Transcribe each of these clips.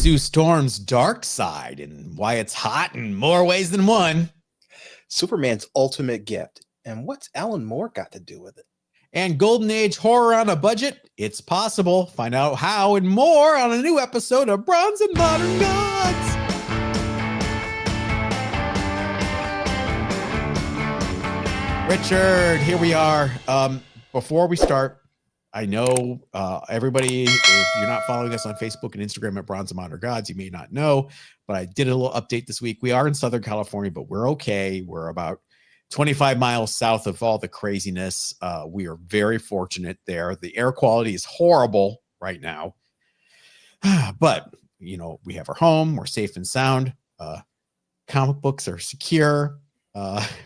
Sue Storm's dark side and why it's hot in more ways than one. Superman's ultimate gift. And what's Alan Moore got to do with it? And Golden Age horror on a budget? It's possible. Find out how and more on a new episode of Bronze and Modern Gods. Richard, here we are. Before we start, I know everybody, if you're not following us on Facebook and Instagram at Bronze and Modern Gods, you may not know, but I did a little update this week. We are in Southern California, but we're okay. We're about 25 miles south of all the craziness. We are very fortunate there. The air quality is horrible right now, but you know, we have our home. We're safe and sound. Comic books are secure.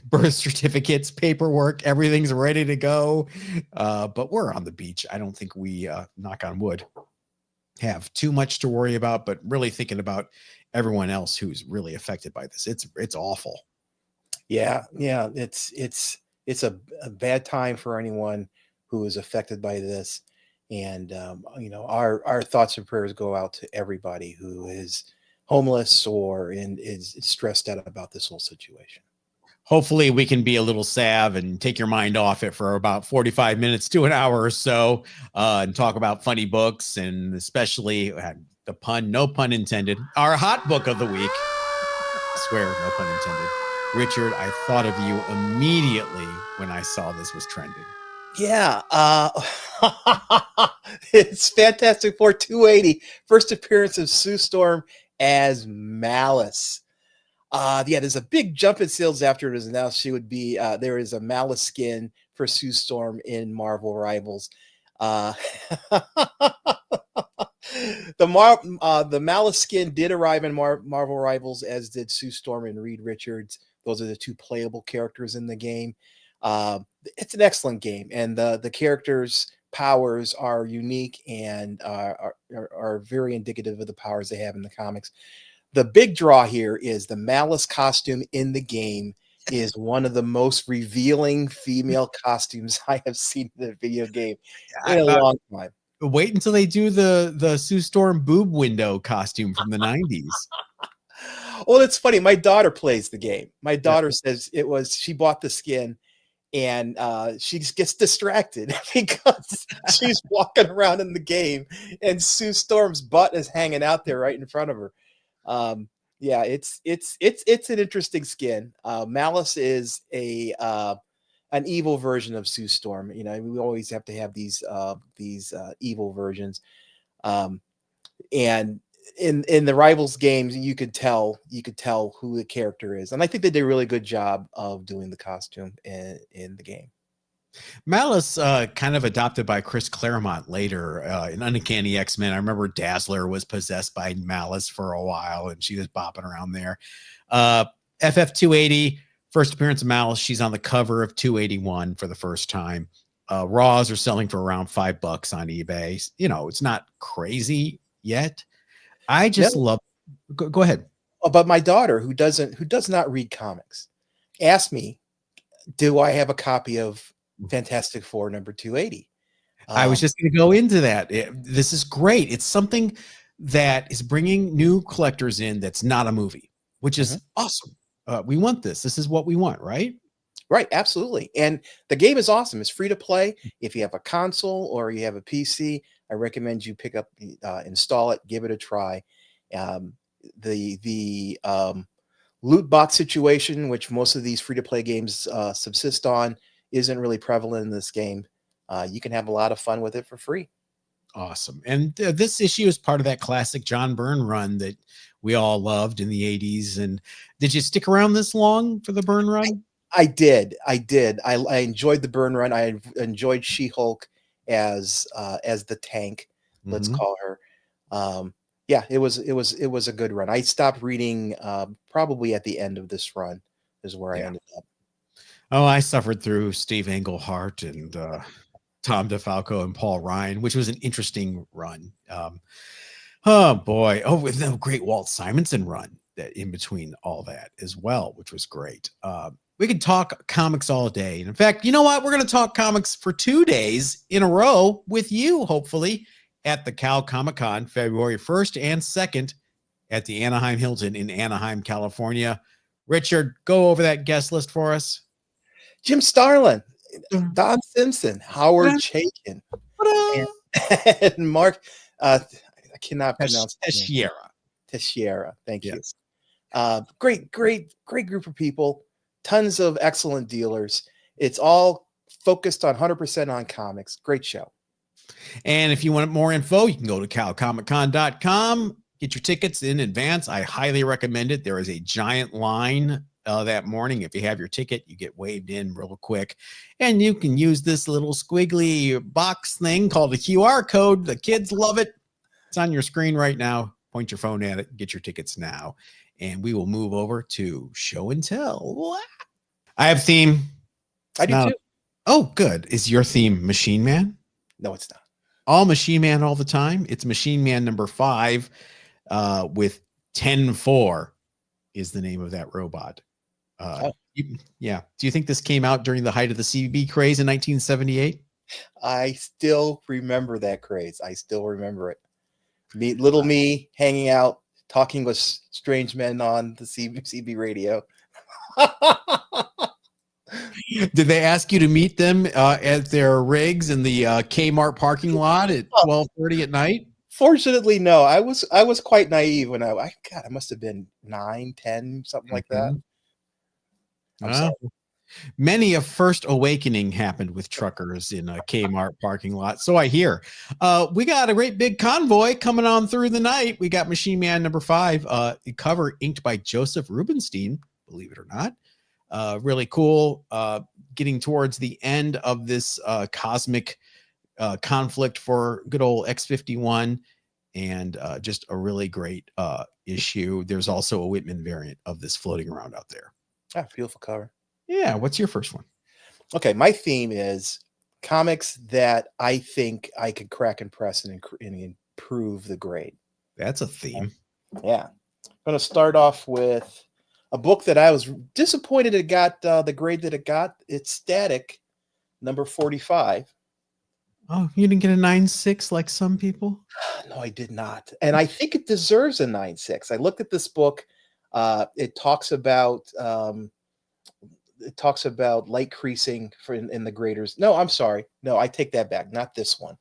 Birth certificates, paperwork, everything's ready to go. But we're on the beach. I don't think we, knock on wood, have too much to worry about, but really thinking about everyone else who's really affected by this. It's awful. Yeah. It's a bad time for anyone who is affected by this. And, you know, our thoughts and prayers go out to everybody who is homeless or is stressed out about this whole situation. Hopefully we can be a little salve and take your mind off it for about 45 minutes to an hour or so, and talk about funny books, and especially the pun, no pun intended, our hot book of the week. I swear, no pun intended. Richard, I thought of you immediately when I saw this was trending. Yeah. It's Fantastic Four 280, first appearance of Sue Storm as Malice. There's a big jump in sales after it was announced she would be, there is a Malice skin for Sue Storm in Marvel Rivals. The Malice skin did arrive in Marvel Rivals, as did Sue Storm and Reed Richards. Those are the two playable characters in the game. It's an excellent game, and the characters' powers are unique and are very indicative of the powers they have in the comics. The big draw here is the Malice costume in the game is one of the most revealing female costumes I have seen in a video game in a long time. Wait until they do the Sue Storm boob window costume from the 90s. Well, it's funny. My daughter plays the game. My daughter says she bought the skin and she just gets distracted because she's walking around in the game and Sue Storm's butt is hanging out there right in front of her. It's an interesting skin. Malice is an evil version of Sue Storm. You know, we always have to have these evil versions. And in the Rivals games, you could tell who the character is, and I think they did a really good job of doing the costume in the game. Malice, kind of adopted by Chris Claremont later in Uncanny X-Men. I remember Dazzler was possessed by Malice for a while, and she was bopping around there. FF 280, first appearance of Malice. She's on the cover of 281 for the first time. Raws are selling for around $5 on eBay. You know, it's not crazy yet. I just love. Go ahead. But my daughter, who does not read comics, asked me, "Do I have a copy of Fantastic Four number 280?" I was just going to go into that. This is great. It's something that is bringing new collectors in that's not a movie, which is awesome. We want this. This is what we want, right? Right, absolutely. And the game is awesome. It's free to play. If you have a console or you have a PC, I recommend you pick up, install it, give it a try. The loot box situation, which most of these free-to-play games subsist on, isn't really prevalent in this game. You can have a lot of fun with it for free. Awesome. And this issue is part of that classic John Byrne run that we all loved in the 80s. And did you stick around this long for the Byrne run? I did. I enjoyed the Byrne run. I enjoyed She-Hulk as the tank, let's call her. It was a good run. I stopped reading probably at the end of this run is where I ended up. Oh, I suffered through Steve Englehart and Tom DeFalco and Paul Ryan, which was an interesting run. Oh boy. Oh, with the great Walt Simonson run that in between all that as well, which was great. We could talk comics all day. And in fact, you know what? We're going to talk comics for 2 days in a row with you, hopefully, at the Cal Comic Con, February 1st and 2nd at the Anaheim Hilton in Anaheim, California. Richard, go over that guest list for us. Jim Starlin, Don Simpson, Howard Chaykin, and Mark. I cannot pronounce Texeira. Texeira. Thank you. Yes. Great group of people. Tons of excellent dealers. It's all focused on 100% on comics. Great show. And if you want more info, you can go to calcomiccon.com. Get your tickets in advance. I highly recommend it. There is a giant line that morning. If you have your ticket, you get waved in real quick. And you can use this little squiggly box thing called a QR code. The kids love it. It's on your screen right now. Point your phone at it. Get your tickets now. And we will move over to show and tell. I have theme. I do too. Oh, good. Is your theme Machine Man? No, it's not. All Machine Man all the time. It's Machine Man number 5 with 10-4 is the name of that robot. Yeah. Do you think this came out during the height of the CB craze in 1978? I still remember that craze. I still remember it. Little me hanging out, talking with strange men on the CB radio. Did they ask you to meet them at their rigs in the Kmart parking lot at 12:30 at night? Fortunately, no. I was quite naive when I must have been 9, 10, something like that. I'm sorry. Many a first awakening happened with truckers in a Kmart parking lot. So I hear. We got a great big convoy coming on through the night. We got Machine Man number 5, the cover inked by Joseph Rubinstein, believe it or not. Really cool. Getting towards the end of this cosmic conflict for good old X-51, and just a really great issue. There's also a Whitman variant of this floating around out there. Ah, beautiful cover. Yeah. What's your first one? Okay, my theme is comics that I think I could crack and press and improve the grade. That's a theme. Yeah. I'm going to start off with a book that I was disappointed it got the grade that it got. It's Static, number 45. Oh, you didn't get a 9.6 like some people? No, I did not. And I think it deserves a 9.6. I looked at this book. It talks about light creasing in the graders. No, I'm sorry. No, I take that back. Not this one.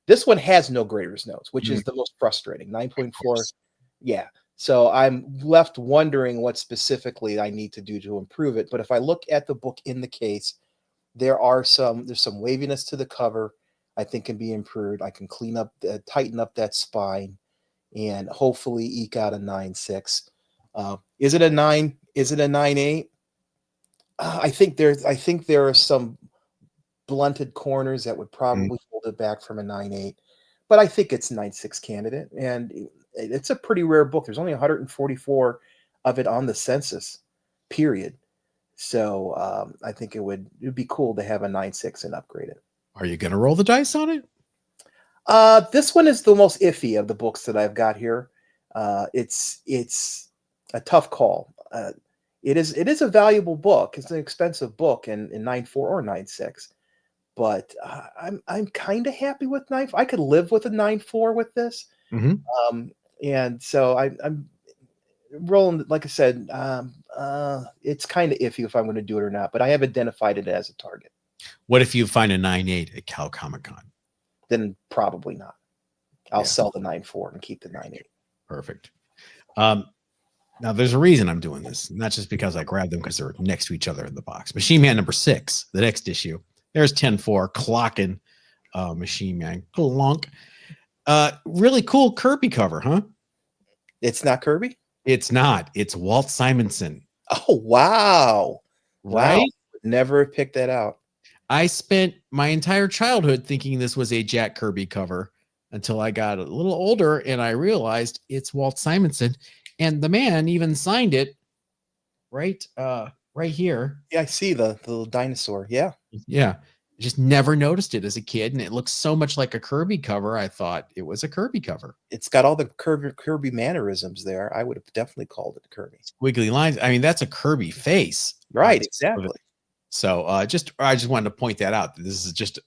This one has no graders notes, which is the most frustrating. 9.4. Yeah. So I'm left wondering what specifically I need to do to improve it. But if I look at the book in the case, there's some waviness to the cover I think can be improved. I can tighten up that spine, and hopefully eke out a 9.6. Is it a 9? Is it a 9.8? I think there are some blunted corners that would probably hold it back from a 9.8, but I think it's a 9.6 candidate, and it's a pretty rare book. There's only 144 of it on the census, period. So I think it'd be cool to have a 9.6 and upgrade it. Are you going to roll the dice on it? This one is the most iffy of the books that I've got here. It's a tough call. It is a valuable book. It's an expensive book in 9.4 or 9.6, but I'm kind of happy with 9. I could live with a 9.4 with this. And so I'm rolling. Like I said, it's kind of iffy if I'm going to do it or not. But I have identified it as a target. What if you find a 9.8 at Cal Comic Con? Then probably not. I'll sell the 9.4 and keep the 9.8. Perfect. Now, there's a reason I'm doing this, not just because I grabbed them because they're next to each other in the box. Machine Man number 6, the next issue. There's 10-4, clocking Machine Man. Clonk. Really cool Kirby cover, huh? It's not Kirby? It's not. It's Walt Simonson. Oh, wow. Right? Wow. Never picked that out. I spent my entire childhood thinking this was a Jack Kirby cover until I got a little older and I realized it's Walt Simonson. And the man even signed it right here. Yeah, I see the little dinosaur. Yeah. Yeah. Just never noticed it as a kid. And it looks so much like a Kirby cover. I thought it was a Kirby cover. It's got all the Kirby mannerisms there. I would have definitely called it Kirby. Squiggly lines. I mean, that's a Kirby face. Right. Exactly. So I just wanted to point that out. This is just,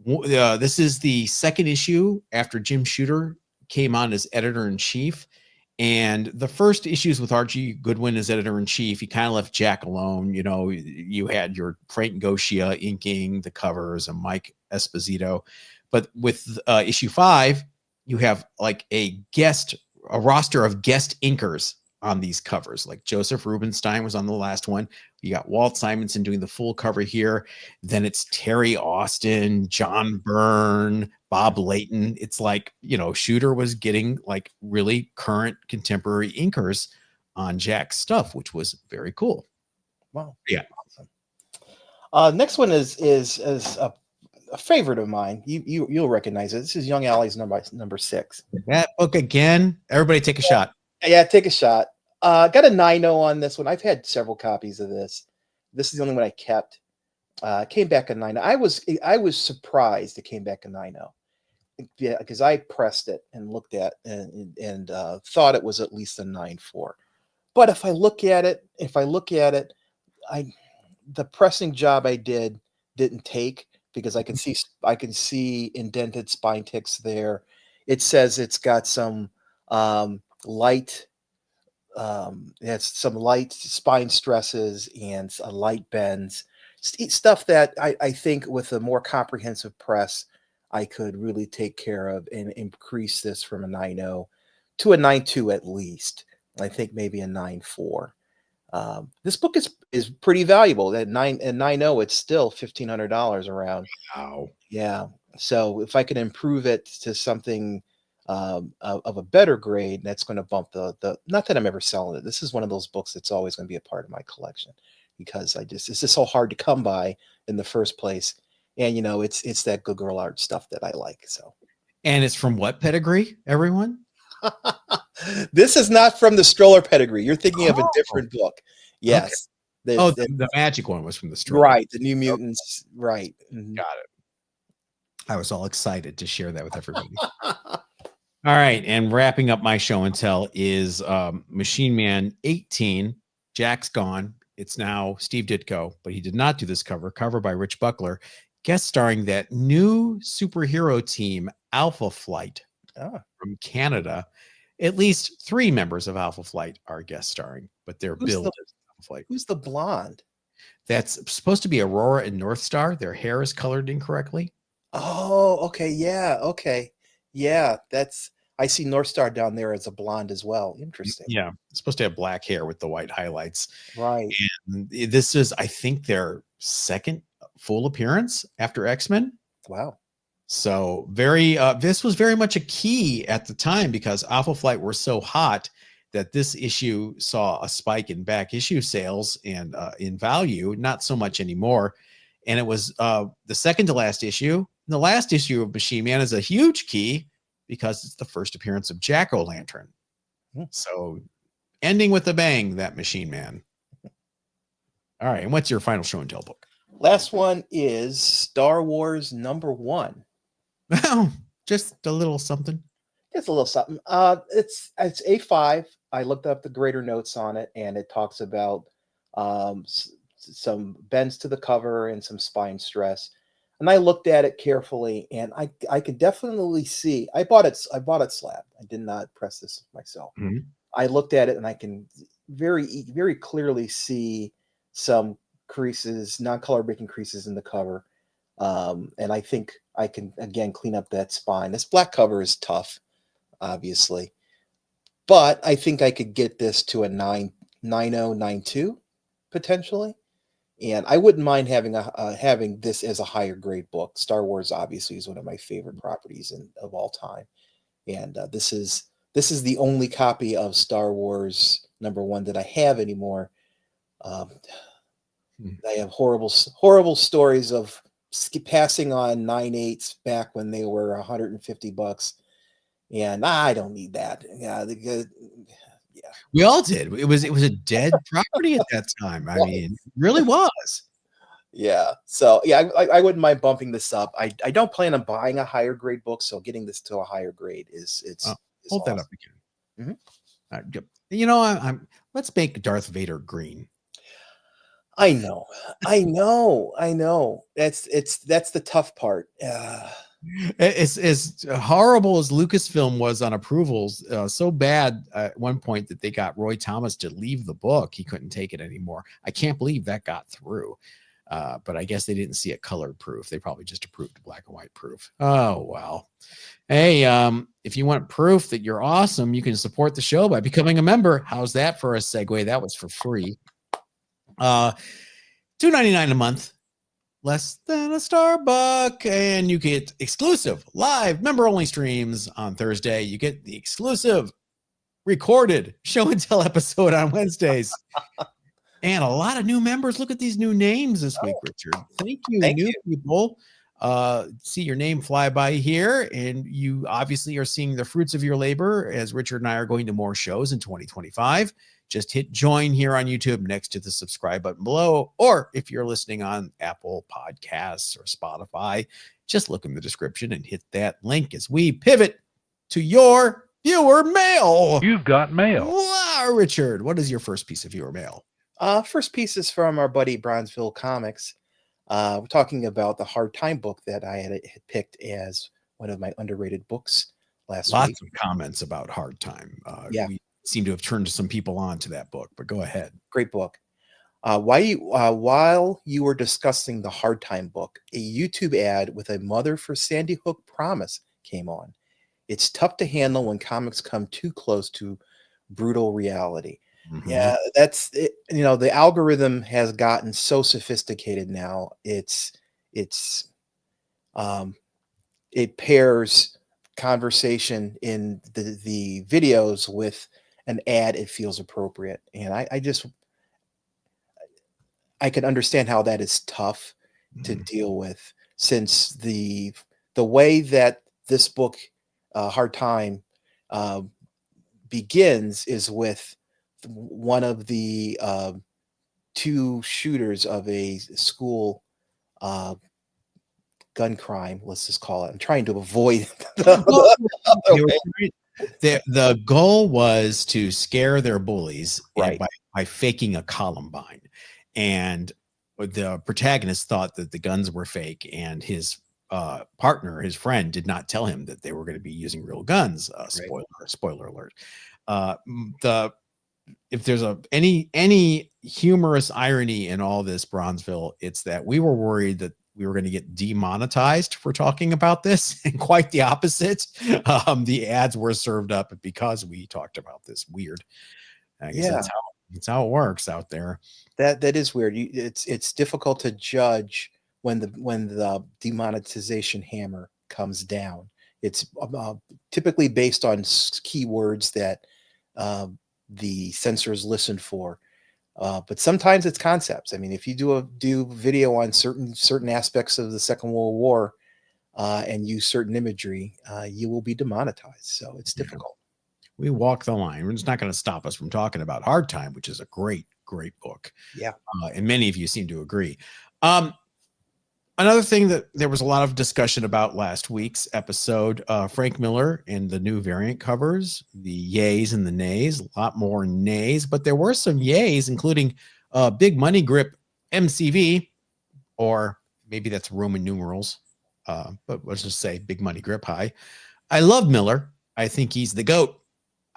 this is the second issue after Jim Shooter came on as editor-in-chief. And the first issues with Archie Goodwin as editor-in-chief, he kind of left Jack alone. You know, you had your Frank Gosia inking the covers and Mike Esposito. But with issue 5, you have like a roster of guest inkers on these covers. Like Joseph Rubinstein was on the last one. You got Walt Simonson doing the full cover here. Then it's Terry Austin, John Byrne, Bob Layton. It's like, you know, Shooter was getting like really current contemporary inkers on Jack's stuff, which was very cool. Wow. Yeah. Awesome. Next one is a favorite of mine. You'll recognize it. This is Young Allies number 6. That book again. Everybody take a shot. Yeah, take a shot. Got a 9.0 on this one. I've had several copies of this. This is the only one I kept. Came back a 9.0. I was surprised it came back a 9.0. Yeah, because I pressed it and looked at and thought it was at least a 9.4. But if I look at it, the pressing job I didn't take, because I can see indented spine ticks there. It says it's got some light. It has some light spine stresses and light bends, stuff that I think with a more comprehensive press, I could really take care of and increase this from a 9.0 to a 9.2 at least. I think maybe a 9.4. This book is pretty valuable. At 9.0, it's still $1,500 around. Wow. Yeah. So if I can improve it to something of a better grade, that's going to bump the. Not that I'm ever selling it. This is one of those books that's always going to be a part of my collection, because it's just so hard to come by in the first place. And you know, it's that good girl art stuff that I like. So. And it's from what pedigree, everyone? This is not from the Stroller pedigree. You're thinking of a different book. Yes. Okay. The magic one was from the Stroller. Right. The New Mutants. Okay. Right. Got it. I was all excited to share that with everybody. All right. And wrapping up my show and tell is Machine Man 18. Jack's gone. It's now Steve Ditko, but he did not do this cover by Rich Buckler, guest starring that new superhero team, Alpha Flight, from Canada. At least 3 members of Alpha Flight are guest starring, but they're billed as Alpha Flight. Who's the blonde? That's supposed to be Aurora and North Star. Their hair is colored incorrectly. Oh, okay. Yeah. Okay. Yeah. I see North Star down there as a blonde as well. Interesting. Yeah. It's supposed to have black hair with the white highlights. Right. And this is, I think, their second full appearance after X-Men. Wow. So this was very much a key at the time, because Alpha Flight were so hot that this issue saw a spike in back issue sales and in value, not so much anymore. And it was the second to last issue. And the last issue of Machine Man is a huge key, because it's the first appearance of Jack-O-Lantern. So ending with a bang, that Machine Man. All right. And what's your final show and tell book? Last one is Star Wars number 1. Well, just a little something. Just a little something. It's A5. I looked up the greater notes on it, and it talks about some bends to the cover and some spine stress. And I looked at it carefully, and I could definitely see. I bought it slab. I did not press this myself. Mm-hmm. I looked at it, and I can very clearly see some creases, non-color breaking creases in the cover. And I think I can again clean up that spine. This black cover is tough, obviously, but I think I could get this to a 9.0, 9.2 potentially. And I wouldn't mind having this as a higher grade book. Star Wars obviously is one of my favorite properties of all time, and this is the only copy of Star Wars number 1 that I have anymore. I have horrible stories of passing on 9.8s back when they were $150, and I don't need that. Yeah, we all did. It was a dead property at that time. I mean, it really was. Yeah. So yeah, I wouldn't mind bumping this up. I don't plan on buying a higher grade book, so getting this to a higher grade is hold awesome. that up again. Mm-hmm. You know, let's make Darth Vader green. I know. That's the tough part. It's as horrible as Lucasfilm was on approvals, so bad at one point that they got Roy Thomas to leave the book. He couldn't take it anymore. I can't believe that got through. But I guess they didn't see it colored proof. They probably just approved black and white proof. Oh, well. Hey, if you want proof that you're awesome, you can support the show by becoming a member. How's that for a segue? That was for free. $2.99 a month. Less than a Starbuck, and you get exclusive live member-only streams on Thursday. You get the exclusive recorded show and tell episode on Wednesdays, and a lot of new members. Look at these new names this week, Richard. Thank you, new people. See your name fly by here, and you obviously are seeing the fruits of your labor as Richard and I are going to more shows in 2025. Just hit join here on YouTube next to the subscribe button below. Or if you're listening on Apple Podcasts or Spotify, just look in the description and hit that link as we pivot to your viewer mail. You've got mail. Wow, Richard, what is your first piece of viewer mail? First piece is from our buddy Bronzeville Comics. We're talking about the Hard Time book that I had picked as one of my underrated books last week. Lots of comments about Hard Time. Yeah. We seem to have turned some people on to that book, but go ahead. Great book. While you were discussing the Hard Time book, a YouTube ad with a Mother for Sandy Hook promise came on. It's tough to handle when comics come too close to brutal reality. Mm-hmm. Yeah, that's it. You know, the algorithm has gotten so sophisticated now. It pairs conversation in the videos with an ad. It feels appropriate, and I can understand how that is tough to deal with, since the way that this book, Hard Time, begins is with one of the two shooters of a school gun crime, let's just call it. I'm trying to avoid the goal was to scare their bullies, right, by faking a Columbine. And the protagonist thought that the guns were fake, and his partner, his friend, did not tell him that they were going to be using real guns. Spoiler alert. If there's any humorous irony in all this, Bronzeville, it's that we were worried that we were going to get demonetized for talking about this, and quite the opposite. The ads were served up because we talked about this. Weird. I guess that's how it works out there. That is weird. It's difficult to judge when the demonetization hammer comes down. It's typically based on keywords that the censors listen for, but sometimes it's concepts. I mean, if you do video on certain aspects of the Second World War and use certain imagery, you will be demonetized. So it's difficult. We walk the line. It's not going to stop us from talking about Hard Time, which is a great book. Yeah, and many of you seem to agree. Another thing that there was a lot of discussion about last week's episode, Frank Miller and the new variant covers, the yays and the nays, a lot more nays, but there were some yays, including Big Money Grip MCV, or maybe that's Roman numerals, but let's just say Big Money Grip High. I love Miller. I think he's the GOAT.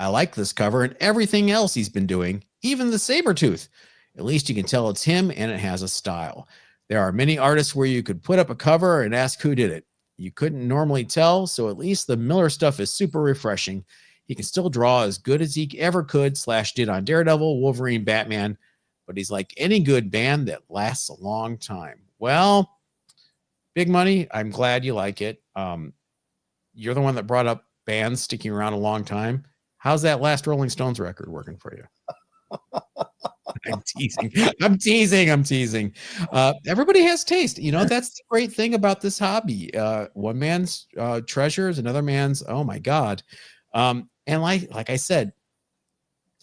I like this cover and everything else he's been doing, even the Sabretooth. At least you can tell it's him, and it has a style. There are many artists where you could put up a cover and ask who did it. You couldn't normally tell, so at least the Miller stuff is super refreshing. He can still draw as good as he ever could / did on Daredevil, Wolverine, Batman, but he's like any good band that lasts a long time. Well, Big Money, I'm glad you like it. You're the one that brought up bands sticking around a long time. How's that last Rolling Stones record working for you? I'm teasing. Everybody has taste. You know, that's the great thing about this hobby. One man's treasure is another man's, oh my God. And like I said,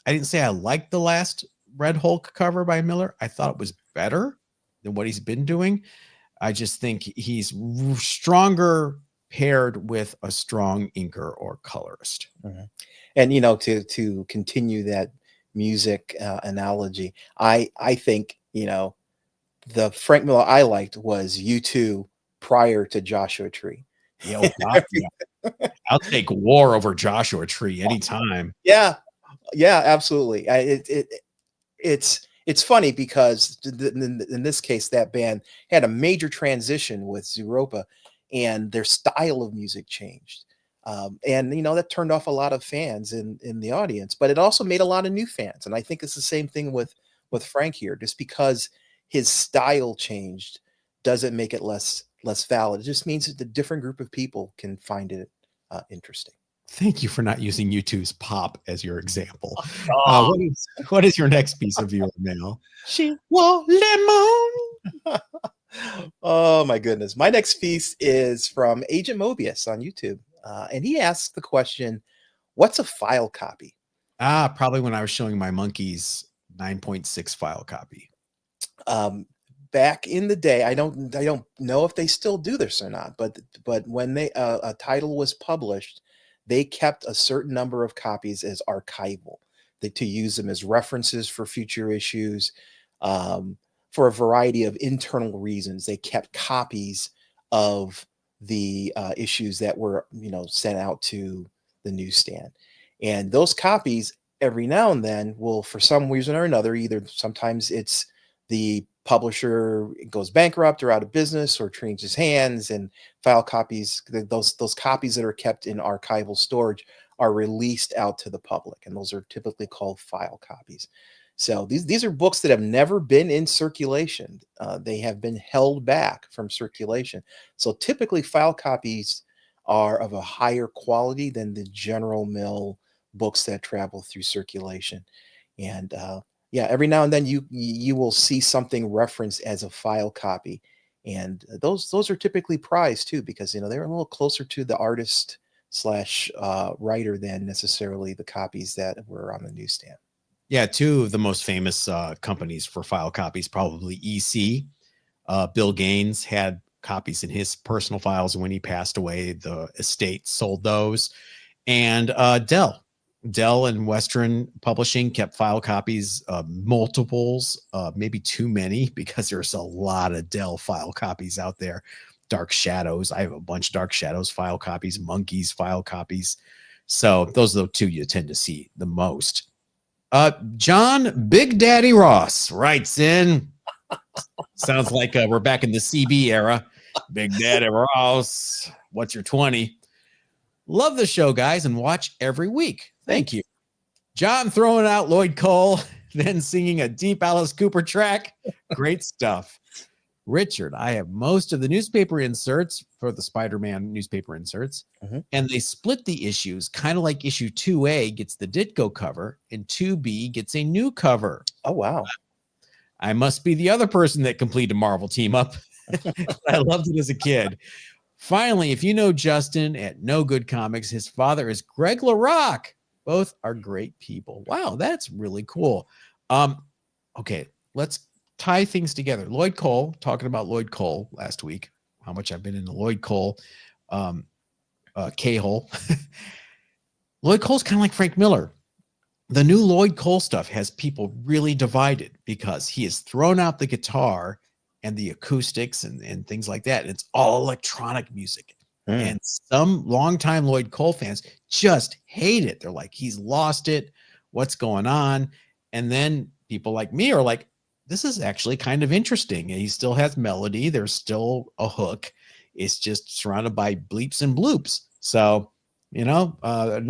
I didn't say I liked the last Red Hulk cover by Miller. I thought it was better than what he's been doing. I just think he's stronger paired with a strong inker or colorist. Mm-hmm. And, you know, to continue that music analogy, I think, you know, the Frank Miller I liked was U2 prior to Joshua Tree. Oh, God, yeah. I'll take war over Joshua Tree anytime. Yeah, yeah, absolutely. It's funny because in this case, that band had a major transition with Zooropa, and their style of music changed. And that turned off a lot of fans in the audience, but it also made a lot of new fans. And I think it's the same thing with Frank here. Just because his style changed doesn't make it less valid. It just means that the different group of people can find it interesting. Thank you for not using U2's Pop as your example. Oh. What is your next piece of viewer mail? She wore lemon. Oh my goodness. My next piece is from Agent Mobius on YouTube. And he asks the question, what's a file copy? Probably when I was showing my monkeys 9.6 file copy. Back in the day, I don't know if they still do this or not, but when a title was published, they kept a certain number of copies as archival, to use them as references for future issues. For a variety of internal reasons, they kept copies of the issues that were sent out to the newsstand, and those copies every now and then will, for some reason or another, either sometimes it's the publisher goes bankrupt or out of business or changes hands, and file copies, those copies that are kept in archival storage, are released out to the public, and those are typically called file copies. So these are books that have never been in circulation. They have been held back from circulation. So typically file copies are of a higher quality than the general mill books that travel through circulation. And yeah, every now and then you will see something referenced as a file copy. And those are typically prized too, because they're a little closer to the artist slash writer than necessarily the copies that were on the newsstand. Yeah, two of the most famous companies for file copies, probably EC. Bill Gaines had copies in his personal files, and when he passed away, the estate sold those. And Dell and Western Publishing kept file copies, multiples, maybe too many, because there's a lot of Dell file copies out there. Dark Shadows, I have a bunch of Dark Shadows file copies, Monkeys file copies. So those are the two you tend to see the most. John Big Daddy Ross writes in. Sounds like we're back in the CB era. Big Daddy Ross, what's your 20? Love the show, guys, and watch every week. Thank you. John throwing out Lloyd Cole, then singing a deep Alice Cooper track. Great stuff. Richard, I have most of the newspaper inserts for the Spider-Man newspaper inserts, and they split the issues, kind of like issue 2A gets the Ditko cover, and 2B gets a new cover. Oh, wow. I must be the other person that completed a Marvel team up. I loved it as a kid. Finally, if you know Justin at No Good Comics, his father is Greg LaRocque. Both are great people. Wow, that's really cool. Okay, let's tie things together. Lloyd Cole, talking about Lloyd Cole last week, how much I've been in the Lloyd Cole K-hole. Lloyd Cole's kind of like Frank Miller. The new Lloyd Cole stuff has people really divided because he has thrown out the guitar and the acoustics and things like that. It's all electronic music. And some longtime Lloyd Cole fans just hate it. They're like, he's lost it. What's going on? And then people like me are like, this is actually kind of interesting. And he still has melody. There's still a hook. It's just surrounded by bleeps and bloops. So, a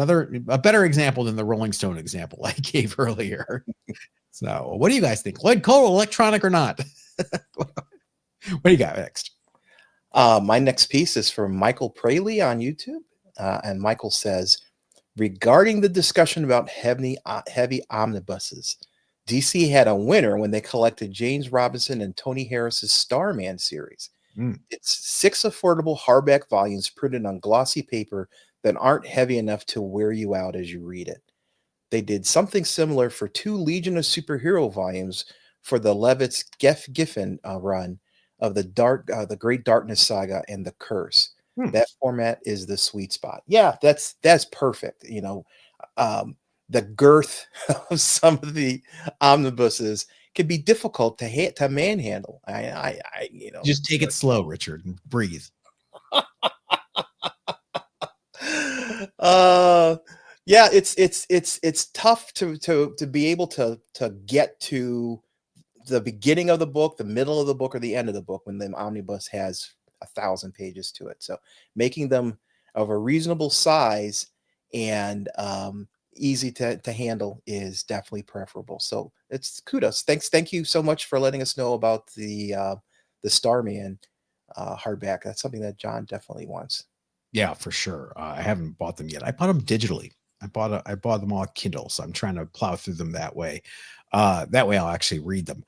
better example than the Rolling Stone example I gave earlier. So what do you guys think? Lloyd Cole, electronic or not? What do you got next? My next piece is from Michael Praley on YouTube. And Michael says, regarding the discussion about heavy omnibuses, DC had a winner when they collected James Robinson and Tony Harris's Starman series. It's 6 affordable hardback volumes printed on glossy paper that aren't heavy enough to wear you out as you read it. They did something similar for 2 Legion of Superhero volumes for the Levitz Giffen run of the Great Darkness Saga and the Curse. That format is the sweet spot. Yeah, that's perfect. The girth of some of the omnibuses can be difficult to manhandle. Just take it slow, Richard, and breathe. Yeah, it's tough to be able to get to the beginning of the book, the middle of the book, or the end of the book when the omnibus has 1,000 pages to it. So making them of a reasonable size and easy to handle is definitely preferable. So it's kudos. Thank you so much for letting us know about the Starman hardback. That's something that John definitely wants. Yeah, for sure. I haven't bought them yet. I bought them digitally. I bought them all Kindle, so I'm trying to plow through them that way. That way I'll actually read them.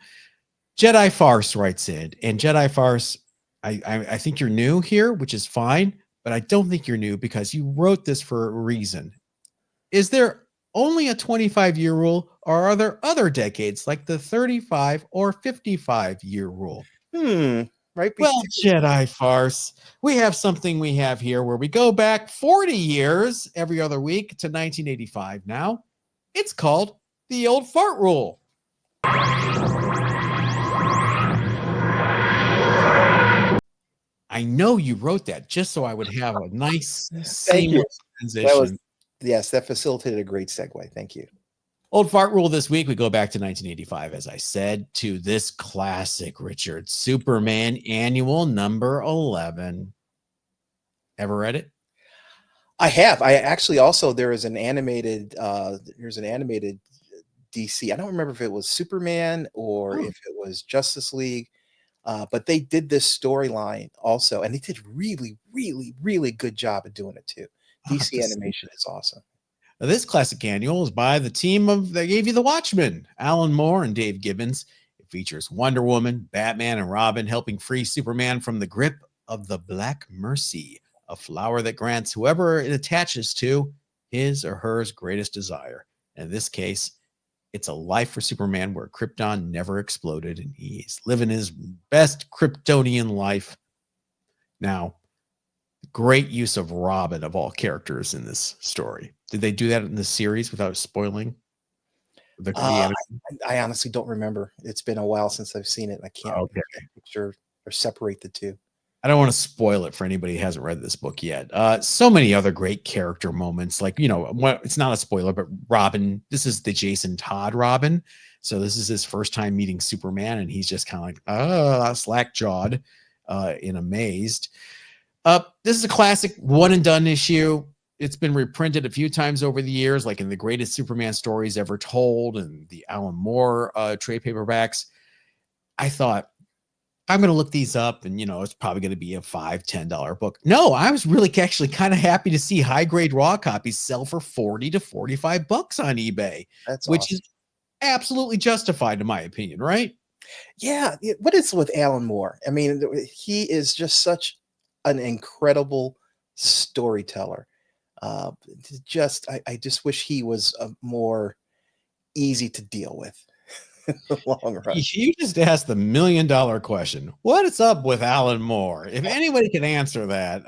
Jedi Farce writes in, and Jedi Farce, I think you're new here, which is fine, but I don't think you're new because you wrote this for a reason. Is there only a 25-year rule, or are there other decades like the 35 or 55-year rule? Right. Well, Jedi Farce, we have something we have here where we go back 40 years every other week to 1985 now. It's called the Old Fart Rule. I know you wrote that just so I would have a nice seamless transition. That facilitated a great segue. Thank you. Old Fart Rule this week, we go back to 1985, as I said, to this classic, Richard, Superman Annual number 11. Ever read it? I have. I actually also there's an animated DC. I don't remember if it was Superman or if it was Justice League, but they did this storyline also, and they did really, really, really good job of doing it too. DC animation is awesome. Now, this classic annual is by the team that gave you The Watchmen, Alan Moore and Dave Gibbons. It features Wonder Woman, Batman, and Robin helping free Superman from the grip of the Black Mercy, a flower that grants whoever it attaches to his or her greatest desire. In this case, it's a life for Superman where Krypton never exploded and he's living his best Kryptonian life. Now, great use of Robin of all characters in this story. Did they do that in the series without spoiling? I honestly don't remember. It's been a while since I've seen it. I can't picture or separate the two. I don't want to spoil it for anybody who hasn't read this book yet. So many other great character moments, like, it's not a spoiler, but Robin, this is the Jason Todd Robin. So this is his first time meeting Superman, and he's just kind of like, slack-jawed and amazed. This is a classic one and done issue. It's been reprinted a few times over the years, like in the greatest Superman stories ever told and the Alan Moore trade paperbacks. I thought, I'm going to look these up and, it's probably going to be a $5, $10 book. No, I was really actually kind of happy to see high grade raw copies sell for $40 to $45 on eBay, which is absolutely justified in my opinion, right? Yeah. What is with Alan Moore? I mean, he is just such an incredible storyteller. I just wish he was more easy to deal with in the long run. You just asked the $1 million question. What is up with Alan Moore? If anybody can answer that,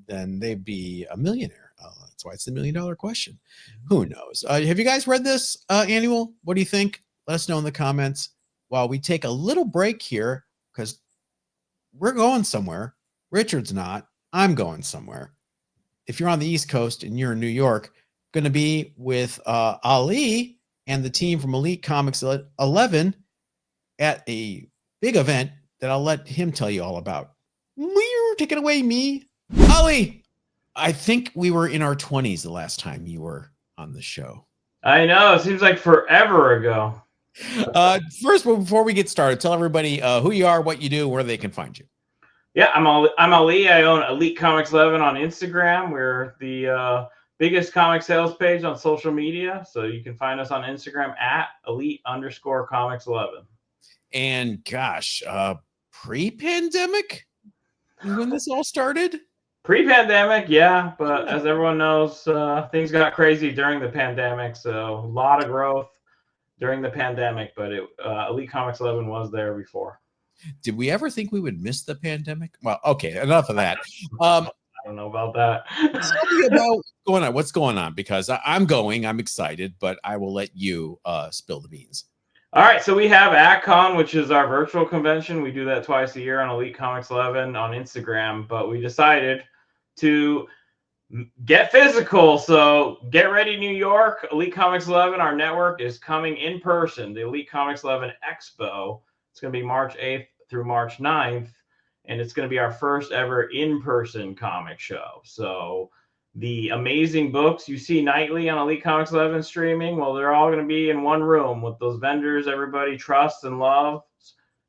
then they'd be a millionaire. That's why it's the $1 million question. Who knows? Have you guys read this annual? What do you think? Let us know in the comments while we take a little break here, because we're going somewhere. Richard's not. I'm going somewhere. If you're on the East Coast and you're in New York, going to be with Ali and the team from Elite Comics 11 at a big event that I'll let him tell you all about. Take it away, me. Ali, I think we were in our 20s the last time you were on the show. I know. It seems like forever ago. First, before we get started, tell everybody who you are, what you do, where they can find you. Yeah, I'm Ali. I own Elite Comics 11 on Instagram. We're the biggest comic sales page on social media. So you can find us on Instagram at Elite_Comics11. And gosh, pre-pandemic when this all started? Pre-pandemic, yeah. But as everyone knows, things got crazy during the pandemic. So a lot of growth during the pandemic. But Elite Comics 11 was there before. Did we ever think we would miss the pandemic? Well, okay, enough of that. I don't know about that. Tell me about what's going on, because I'm excited, but I will let you spill the beans. All right, so we have ACCON, which is our virtual convention. We do that twice a year on Elite Comics 11 on Instagram, but we decided to get physical. So get ready, New York. Elite Comics 11, our network, is coming in person. The Elite Comics 11 Expo. It's going to be March 8th through March 9th. And it's going to be our first ever in-person comic show. So the amazing books you see nightly on Elite Comics 11 streaming, well, they're all going to be in one room with those vendors everybody trusts and loves.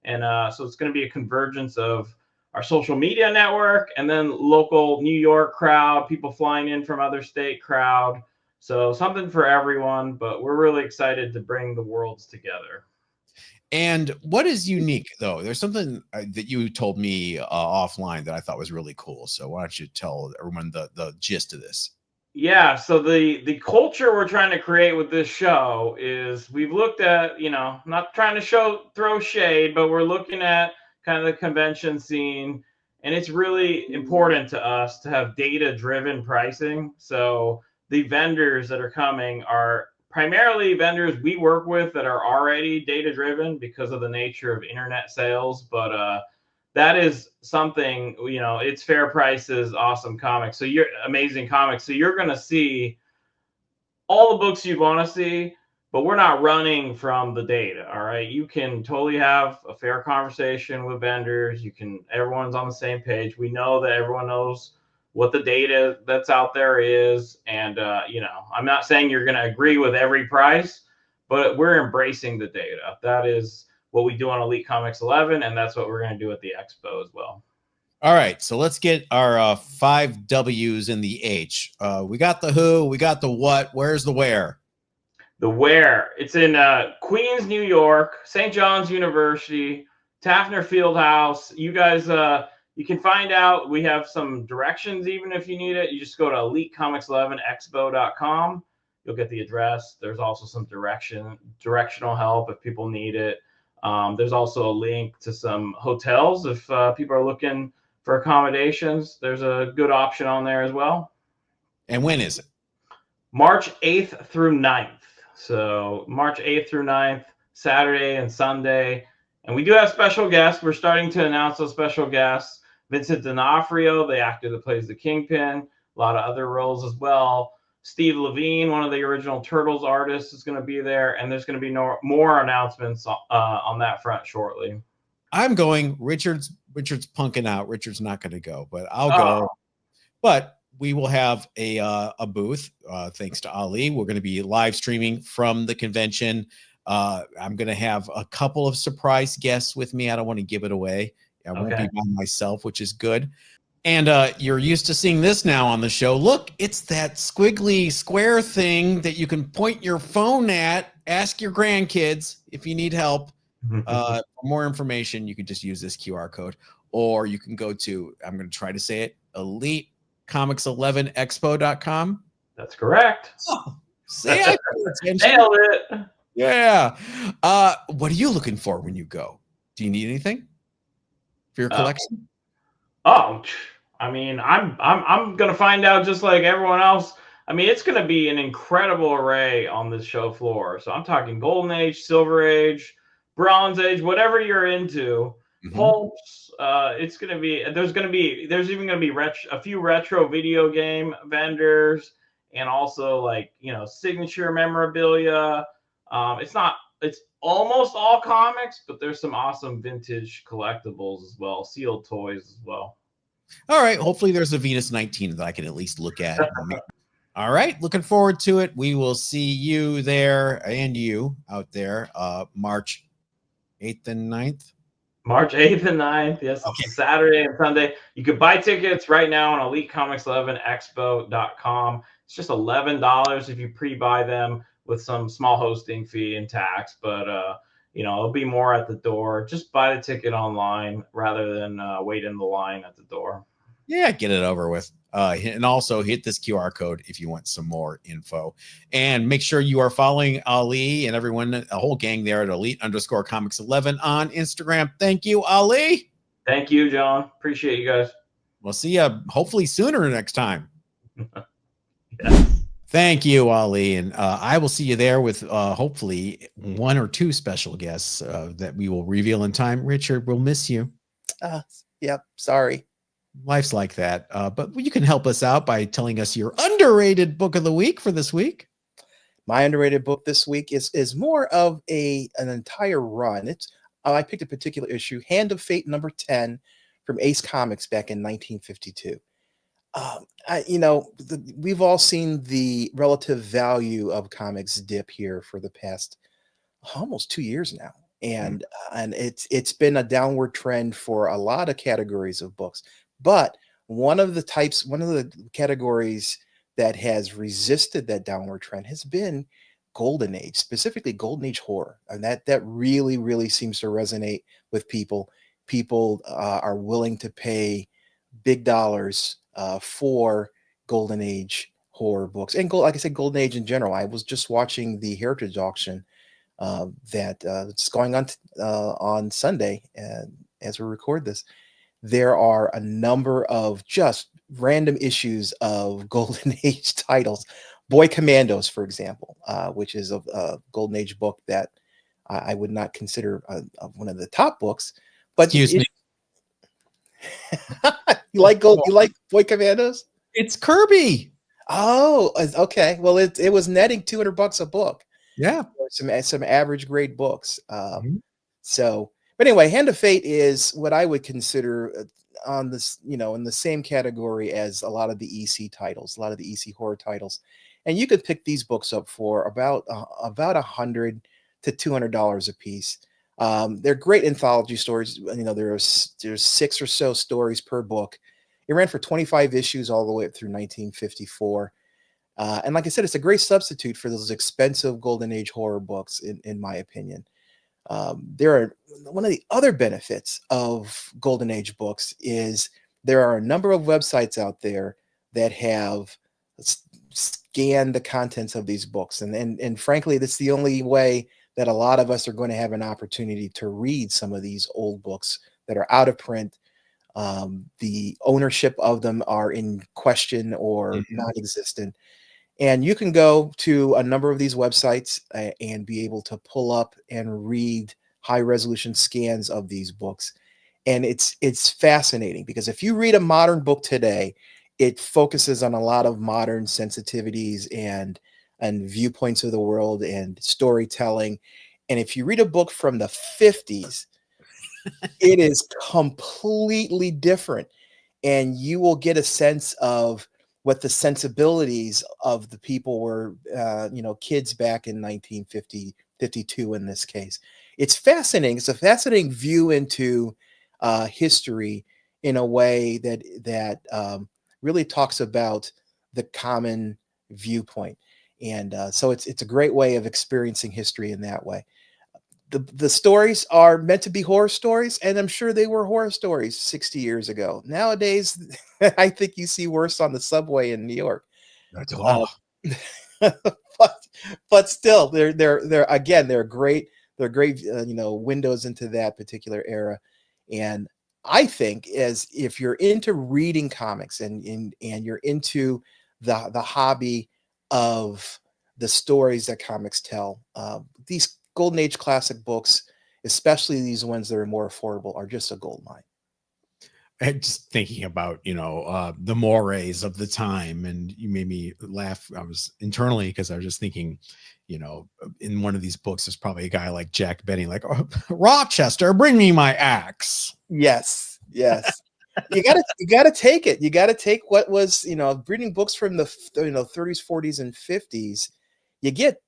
And so it's going to be a convergence of our social media network and then local New York crowd, people flying in from other state crowd. So something for everyone, but we're really excited to bring the worlds together. And what is unique, though? There's something that you told me offline that I thought was really cool. So why don't you tell everyone the gist of this? Yeah, so the culture we're trying to create with this show is we've looked at, not trying to throw shade, but we're looking at kind of the convention scene, and it's really important to us to have data-driven pricing. So the vendors that are coming are primarily vendors we work with that are already data-driven because of the nature of internet sales, but that is something, it's fair prices, awesome comics. So you're amazing comics. So you're going to see all the books you want to see, but we're not running from the data. All right. You can totally have a fair conversation with vendors. Everyone's on the same page. We know that everyone knows what the data that's out there is. And, I'm not saying you're going to agree with every price, but we're embracing the data. That is what we do on Elite Comics 11, and that's what we're going to do at the Expo as well. All right, so let's get our 5 W's in the H. We got the who, we got the what. Where's the where? The where. It's in Queens, New York, St. John's University, Taffner Fieldhouse. You guys, you can find out. We have some directions even if you need it. You just go to elitecomics11expo.com. You'll get the address. There's also some directional help if people need it. There's also a link to some hotels if people are looking for accommodations. There's a good option on there as well. And when is it? March 8th through 9th. So March 8th through 9th, Saturday and Sunday. And we do have special guests. We're starting to announce those special guests. Vincent D'Onofrio, the actor that plays the Kingpin, a lot of other roles as well. Steve Levine, one of the original Turtles artists, is going to be there, and there's going to be more announcements on that front shortly. I'm going. Richard's punking out. Richard's not going to go, but I'll go. But we will have a booth thanks to Ali. We're going to be live streaming from the convention. I'm going to have a couple of surprise guests with me. I don't want to give it away. I won't be by myself, which is good. And you're used to seeing this now on the show. Look, it's that squiggly square thing that you can point your phone at. Ask your grandkids if you need help. For more information, you can just use this QR code. Or you can go to, I'm going to try to say it, elitecomics11expo.com. That's correct. Oh, say I nailed it. Yeah. What are you looking for when you go? Do you need anything for your collection? I mean, I'm gonna find out just like everyone else. I mean, it's gonna be an incredible array on this show floor. So I'm talking Golden Age, Silver Age, Bronze Age, whatever you're into. Pulps. It's gonna be. There's even gonna be a few retro video game vendors, and also signature memorabilia. It's almost all comics, but there's some awesome vintage collectibles as well, sealed toys as well. All right. Hopefully there's a Venus 19 that I can at least look at. All right. Looking forward to it. We will see you there and you out there March 8th and 9th. March 8th and 9th. Yes. Okay. Saturday and Sunday. You can buy tickets right now on elitecomics11expo.com. It's just $11 if you pre-buy them, with some small hosting fee and tax, but it'll be more at the door. Just buy the ticket online rather than wait in the line at the door. Yeah, get it over with. And also hit this QR code if you want some more info. And make sure you are following Ali and everyone, a whole gang there at elite_comics11 on Instagram. Thank you, Ali. Thank you, John. Appreciate you guys. We'll see you hopefully sooner next time. Yes. Thank you, Ali. And I will see you there with hopefully 1 or 2 special guests that we will reveal in time. Richard, we'll miss you. Yep. Sorry. Life's like that. But you can help us out by telling us your underrated book of the week for this week. My underrated book this week is more of an entire run. It's I picked a particular issue, Hand of Fate number 10 from Ace Comics back in 1952. We've all seen the relative value of comics dip here for the past almost 2 years now, and it's been a downward trend for a lot of categories of books. But one of the categories that has resisted that downward trend has been Golden Age, specifically Golden Age horror, and that really seems to resonate with people. People are willing to pay big dollars for Golden Age horror books, and like I said, Golden Age in general. I was just watching the Heritage auction that's going on Sunday, and as we record this, there are a number of just random issues of Golden Age titles. Boy Commandos, for example, which is a Golden Age book that I would not consider one of the top books. But Excuse me. You like Boy Commandos? It's Kirby. Oh, okay. Well, it was netting $200 a book. Yeah, some average grade books. So, but anyway, Hand of Fate is what I would consider on this, in the same category as a lot of the EC titles, a lot of the EC horror titles, and you could pick these books up for about $100 to $200 a piece. They're great anthology stories. There's 6 or so stories per book. It ran for 25 issues all the way up through 1954. And like I said, it's a great substitute for those expensive Golden Age horror books, in my opinion. One of the other benefits of Golden Age books is there are a number of websites out there that have scanned the contents of these books. And frankly, that's the only way that a lot of us are going to have an opportunity to read some of these old books that are out of print. The ownership of them are in question or non-existent. And you can go to a number of these websites and be able to pull up and read high resolution scans of these books. And it's fascinating because if you read a modern book today, it focuses on a lot of modern sensitivities and viewpoints of the world and storytelling. And if you read a book from the 50s, it is completely different. And you will get a sense of what the sensibilities of the people were, kids back in 1950, 52 in this case. It's fascinating. It's a fascinating view into history in a way that really talks about the common viewpoint. And so it's a great way of experiencing history in that way. The stories are meant to be horror stories, and I'm sure they were horror stories 60 years ago. Nowadays, I think you see worse on the subway in New York. But still, they're great. They're great, windows into that particular era. And I think if you're into reading comics and you're into the hobby of the stories that comics tell, these Golden Age classic books, especially these ones that are more affordable, are just a gold mine. And just thinking about, the mores of the time, and you made me laugh. I was internally because I was just thinking, in one of these books, there's probably a guy like Jack Benny, like, oh, Rochester, bring me my axe. Yes. You gotta take it. You gotta take what was, reading books from the 30s, 40s, and 50s. You get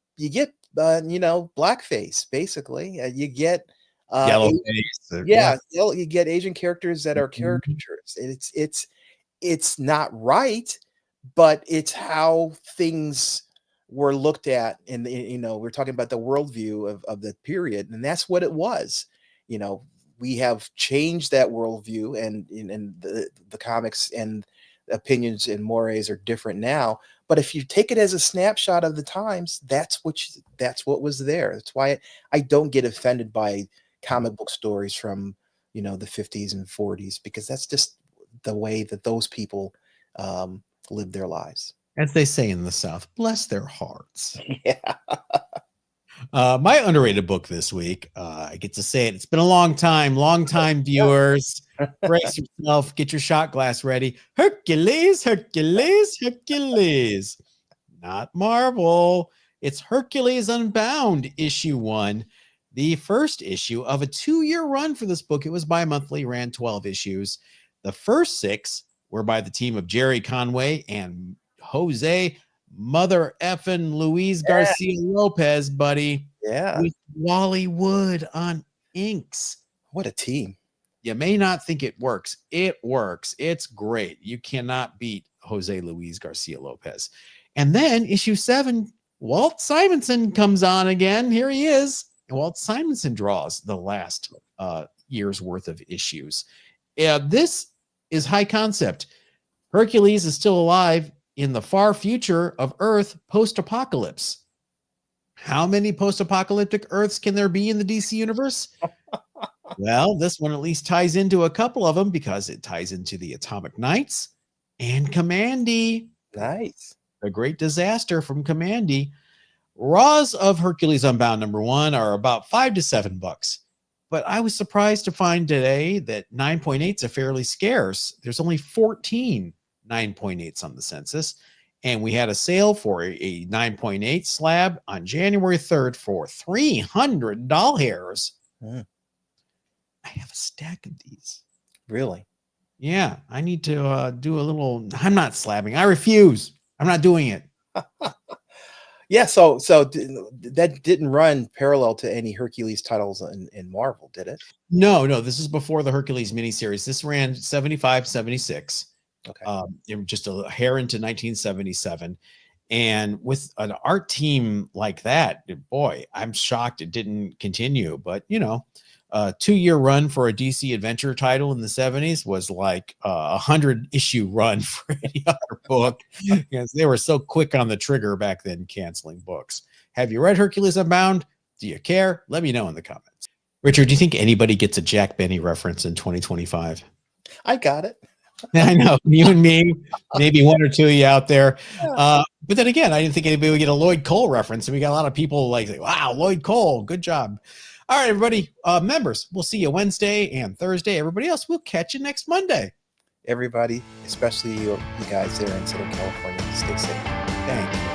blackface, basically. You get Yellow face. You get Asian characters that are caricatures. It's not right, but it's how things were looked at. And we're talking about the worldview of the period, and that's what it was. We have changed that worldview, and the comics and opinions and mores are different now. But if you take it as a snapshot of the times, that's what was there. That's why I don't get offended by comic book stories from the 50s and 40s, because that's just the way that those people lived their lives. As they say in the South, bless their hearts. Yeah. My underrated book this week, I get to say it. It's been a long time viewers. Brace yourself. Get your shot glass ready. Hercules, Hercules, Hercules. Not Marvel. It's Hercules Unbound, issue 1. The first issue of a 2-year run for this book. It was bi-monthly, ran 12 issues. The first 6 were by the team of Jerry Conway and Jose Mother effing Luis Garcia Lopez, buddy. Yeah. With Wally Wood on inks. What a team. You may not think it works. It works. It's great. You cannot beat Jose Luis Garcia Lopez. And then issue 7, Walt Simonson comes on again. Here he is. Walt Simonson draws the last year's worth of issues. This is high concept. Hercules is still alive in the far future of Earth post-apocalypse. How many post-apocalyptic Earths can there be in the DC universe? Well, this one at least ties into a couple of them because it ties into the Atomic Knights and Commandy. Nice. A great disaster from Commandy. Raws of Hercules Unbound #1 are about $5 to $7. But I was surprised to find today that 9.8s are fairly scarce. There's only 14 9.8s on the census. And we had a sale for a 9.8 slab on January 3rd for $300. I have a stack of these. Really? Yeah, I need to do a little. I'm not slabbing. I refuse. I'm not doing it. Yeah, so that didn't run parallel to any Hercules titles in Marvel, did it? No, this is before the Hercules miniseries. This ran 75, 76. Okay. Just a hair into 1977. And with an art team like that, boy, I'm shocked it didn't continue. But, a 2-year run for a DC adventure title in the 70s was like a 100-issue run for any other book, because they were so quick on the trigger back then canceling books. Have you read Hercules Unbound? Do you care? Let me know in the comments. Richard, do you think anybody gets a Jack Benny reference in 2025? I got it. I know, you and me, maybe one or two of you out there. But then again, I didn't think anybody would get a Lloyd Cole reference. And we got a lot of people like, wow, Lloyd Cole, good job. All right, everybody, members, we'll see you Wednesday and Thursday. Everybody else, we'll catch you next Monday. Everybody, especially you guys there in Southern California, stay safe. Thank you.